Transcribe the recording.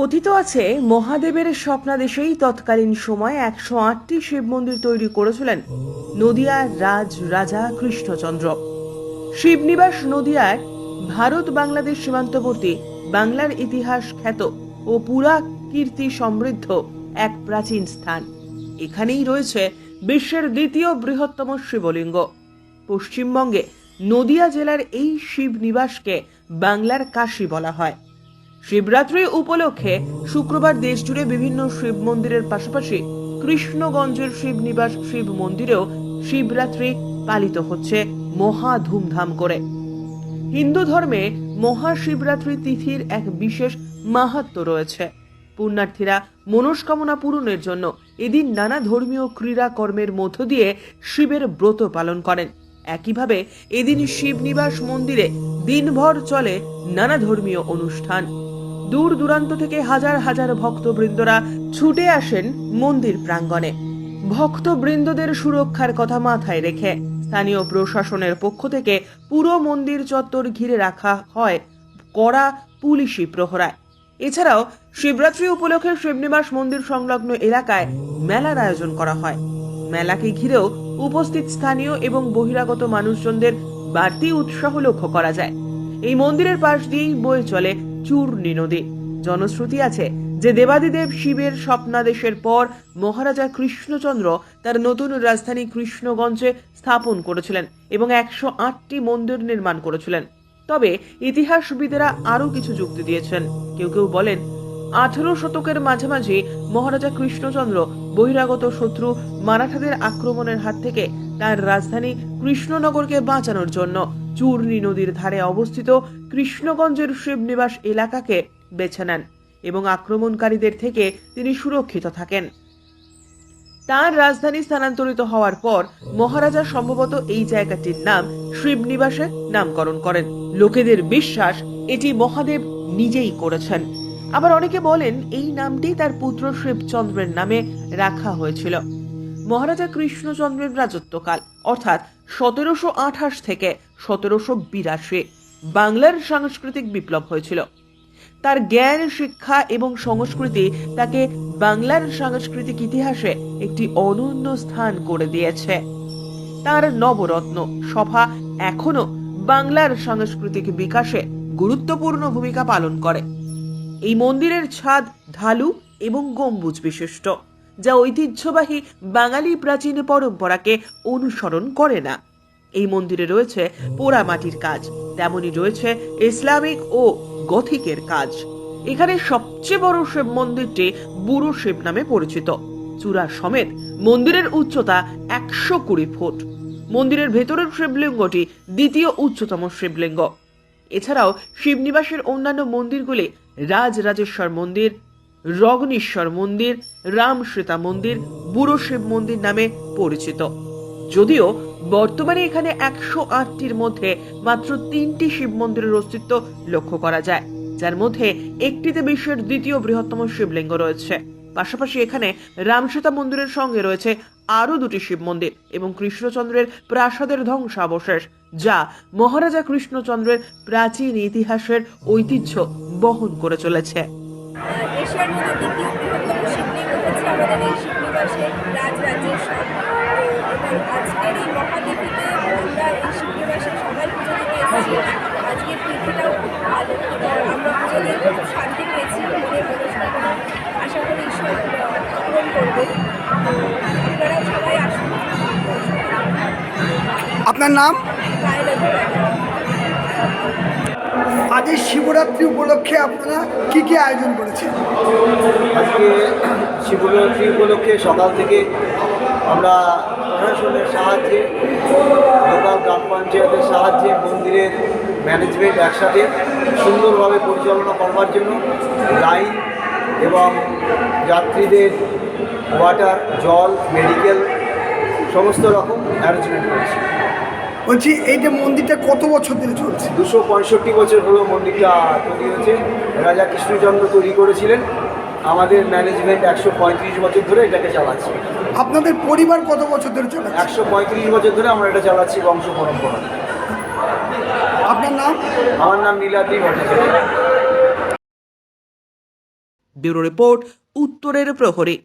কথিত আছে মহাদেবের স্বপ্নাদেশেই তৎকালীন সময়ে 108টি শিব মন্দির তৈরি করেছিলেন নদিয়ার রাজা কৃষ্ণচন্দ্র। শিবনিবাস নদিয়ায় ভারত বাংলাদেশ সীমান্তবর্তী বাংলার ইতিহাস খ্যাত ও পুরা কীর্তি সমৃদ্ধ এক প্রাচীন স্থান। এখানেই রয়েছে বিশ্বের দ্বিতীয় বৃহত্তম শিবলিঙ্গ। পশ্চিমবঙ্গে নদিয়া জেলার এই শিবনিবাসকে বাংলার কাশী বলা হয়। শিবরাত্রি উপলক্ষে শুক্রবার দেশজুড়ে বিভিন্ন শিব মন্দিরের পাশাপাশি কৃষ্ণগঞ্জের শিবনিবাস শিব মন্দিরেও শিবরাত্রি পালিত হচ্ছে মহা ধুমধাম করে। হিন্দু ধর্মে মহাশিবরাত্রি তিথির এক বিশেষ মাহাত্ম্য রয়েছে। পুণ্যার্থীরা মনস্কামনা পূরণের জন্য এদিন নানা ধর্মীয় ক্রীড়া কর্মের মধ্য দিয়ে শিবের ব্রত পালন করেন। একইভাবে এদিন শিবনিবাস মন্দিরে দিনভর চলে নানা ধর্মীয় অনুষ্ঠান। দূর দূরান্ত থেকে হাজার হাজার ভক্তবৃন্দরা ছুটে আসেন মন্দির প্রাঙ্গণে। ভক্তবৃন্দদের সুরক্ষার কথা মাথায় রেখে স্থানীয় প্রশাসনের পক্ষ থেকে পুরো মন্দির চত্বর ঘিরে রাখা হয় কড়া পুলিশি প্রহরায়। এছাড়াও শিবরাত্রি উপলক্ষে শিবনিবাস মন্দির সংলগ্ন এলাকায় মেলার আয়োজন করা হয়। মেলাকে ঘিরেও উপস্থিত স্থানীয় এবং বহিরাগত মানুষজনদের বাড়তি উৎসাহ লক্ষ্য করা যায়। এই মন্দিরের পাশ দিয়েই বয়ে চলে চূর্ণী নদী। জনশ্রুতি আছে যে দেবাদিদেব শিবের স্বপ্নাদেশের পর মহারাজা কৃষ্ণচন্দ্র তার নতুন রাজধানী কৃষ্ণগঞ্জে স্থাপন করেছিলেন এবং 108টি মন্দির নির্মাণ করেছিলেন। তবে ইতিহাসবিদেরা আরো কিছু যুক্তি দিয়েছেন। কেউ কেউ বলেন 18 শতকের মাঝামাঝি মহারাজা কৃষ্ণচন্দ্র বহিরাগত শত্রু মারাঠাদের আক্রমণের হাত থেকে তার রাজধানী কৃষ্ণনগরকে বাঁচানোর জন্য চূর্ণী নদীর ধারে অবস্থিত কৃষ্ণগঞ্জের শিবনিবাস এলাকাকে বেছে নেন এবং আক্রমণকারীদের থেকে তিনি সুরক্ষিত থাকেন। তার রাজধানী স্থানান্তরিত হওয়ার পর মহারাজা সম্ভবত এই জায়গাটির নাম শিবনিবাসে নামকরণ করেন। লোকেদের বিশ্বাস এটি মহাদেব নিজেই করেছেন। আবার অনেকে বলেন এই নামটি তার পুত্র শিবচন্দ্রের নামে রাখা হয়েছিল। মহারাজা কৃষ্ণচন্দ্রের রাজত্বকাল অর্থাৎ 1728 থেকে 1782 বাংলার সাংস্কৃতিক বিপ্লব হয়েছিল। তার জ্ঞান, শিক্ষা এবং সংস্কৃতি তাকে বাংলার সাংস্কৃতিক ইতিহাসে একটি অনন্য স্থান করে দিয়েছে। তার নবরত্ন সভা এখনো বাংলার সাংস্কৃতিক বিকাশে গুরুত্বপূর্ণ ভূমিকা পালন করে। এই মন্দিরের ছাদ ঢালু এবং গম্বুজ বিশিষ্ট, যা ঐতিহ্যবাহী বাঙালি প্রাচীন পরম্পরাকে অনুসরণ করে না। এই মন্দিরে রয়েছে পোড়ামাটির কাজ, তেমনি রয়েছে ইসলামিক ও গথিকের কাজ। এখানে সবচেয়ে বড় শিব মন্দিরটি বুড়ো শিব নামে পরিচিত। চূড়া সমেত মন্দিরের উচ্চতা 120 ফুট। মন্দিরের ভেতরের শিবলিঙ্গটি দ্বিতীয় উচ্চতম শিবলিঙ্গ। এছাড়াও শিবনিবাসের অন্যান্য মন্দিরগুলি রাজরাজেশ্বর মন্দির, রগ্নেশ্বর মন্দির, রাম সীতা মন্দির, বুড়ো শিব মন্দির নামে পরিচিত। যদিও বর্তমানে এখানে 108টির মধ্যে মাত্র 3টি শিব মন্দিরের অস্তিত্ব লক্ষ্য করা যায়, যার মধ্যে একটিতে বিশ্বের দ্বিতীয় বৃহত্তম শিবলিঙ্গ রয়েছে। পাশাপাশি এখানে রামসীতা মন্দিরের সঙ্গে রয়েছে আরো 2টি শিব মন্দির এবং কৃষ্ণচন্দ্রের প্রাসাদের ধ্বংসাবশেষ, যা মহারাজা কৃষ্ণচন্দ্রের প্রাচীন ইতিহাসের ঐতিহ্য বহন করে চলেছে। এশিয়ার মধ্যে দ্বিতীয় বৃহত্তম শিবলিঙ্গ হচ্ছে আমাদের এই শিবনিবাসে রাজরাজেশ্বর। এবং আজকের এই মহাদেবীতে আমরা এই শিবনিবাসে সবাই পুজো দিতে এসেছি। আজকের তিথিটাও খুব ভালো এবং আমরা পুজো দিয়ে খুব শান্তি পেয়েছি। মনের মনস্কামনা আশা করি ঈশ্বর পূরণ করবে। তো আপনারাও সবাই আসুন। আপনার নাম? আজ এই শিবরাত্রি উপলক্ষে আপনারা কি কি আয়োজন করেছেন? আজকে শিবরাত্রি উপলক্ষে সকাল থেকে আমরা প্রশাসনের সাহায্যে, লোকাল গ্রাম পঞ্চায়েতের সাহায্যে মন্দিরের ম্যানেজমেন্ট একসাথে সুন্দরভাবে পরিচালনা করবার জন্য লাইন এবং যাত্রীদের ওয়াটার, জল, মেডিকেল সমস্ত রকম অ্যারেঞ্জমেন্ট করেছি। বলছি এই যে মন্দিরটা কত বছর ধরে চলছে? 265 বছর হলো মন্দিরটা তৈরি হয়েছে। রাজা কৃষ্ণচন্দ্র তৈরি করেছিলেন। আমাদের ম্যানেজমেন্ট 135 বছর ধরে এটাকে চালাচ্ছে। আপনাদের পরিবার কত বছর ধরে চলে? 135 বছর ধরে আমরা এটা চালাচ্ছি বংশ পরম্পরা। আপনার নাম? আমার নাম নীলাদ্রি ভট্টাচার্য। ব্যুরো রিপোর্ট, উত্তরের প্রহরী।